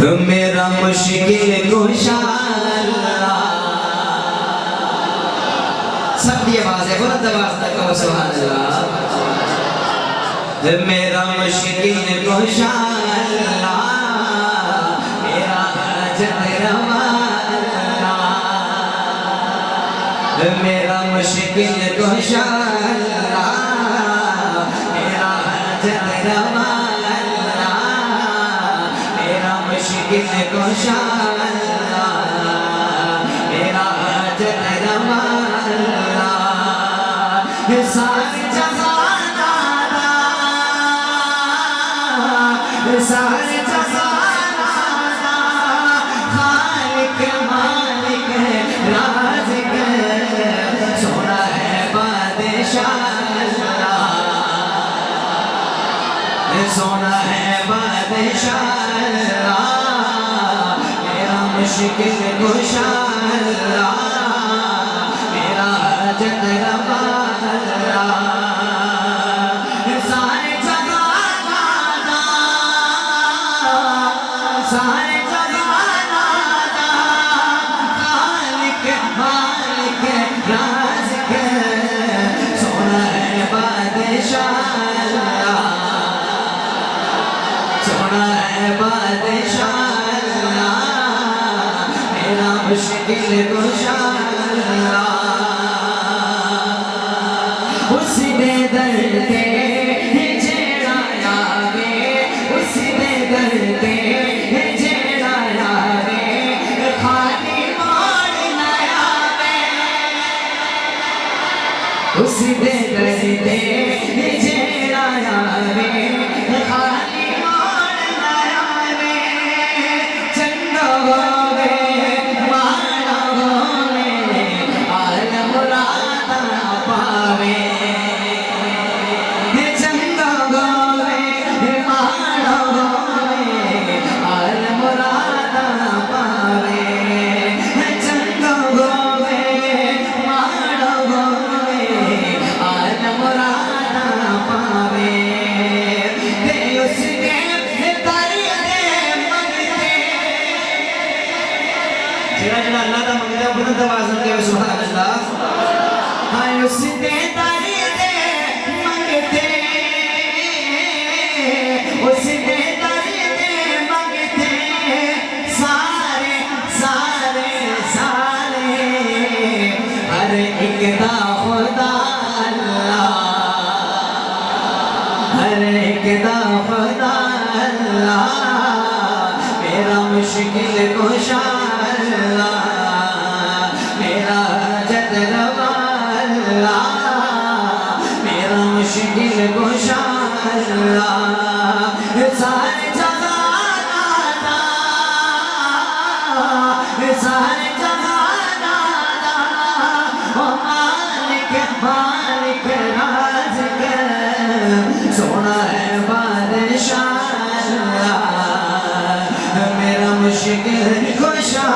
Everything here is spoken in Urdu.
میرا مشکل کشا اللہ. سب کی آواز ہے، بلند آواز تک کہو سبحان اللہ. میرا مشکل کشا اللہ، میرا حاجت روا اللہ. میرا مشکل کشا اللہ، میرا حاجت روا اللہ. میرا مشکل کشا اللہ، میرا حاجت روا اللہ. سارے جہان آدھا، سارے جہان آدھا، خالق مالک رازق سونا ہے بادشاہ اللہ. سونا ہے بادشاہ اللہ. میرا مشکل کشا اللہ، میرا حاجت روا اللہ. سارے جہان آدھا، سارے جہان آدھا، خالق مالک رازق سونا ہے بادشاہ اللہ. سونا ہے بادشاہ اللہ. میرا مشکل کشا اللہ. اس نے درد جیڑا آوے، اس نے درد جیڑا آوے، خالی موڑ نہ آوے. اس نے درد جیڑا آوے، خالی موڑ نہ آوے. چنگا ہووے ماڑا ہووے، آل مرادا پاوے. چنگا ہووے ماڑا ہووے، آل مرادا پاوے. چنگا ہووے ماڑا ہووے، آل مرادا پاوے. تے اس کے درد منگتے، جڑا جڑا اللہ دا منگتا بلند آواز نال کہو سبحان اللہ. ہائے اس دے درد منگتے، اس دے درد منگتے، سارے سارے سارے ہر ایک دا خدا اللہ. ہر ایک دا خدا اللہ. میرا مشکل کشا اللہ، میرا حاجت روا اللہ. میرا مشکل کشا اللہ. سارے جہان آدھا، سارے جہان آدھا، مالک مالک رازق سونا ہے بادشاہ اللہ. میرا مشکل کشا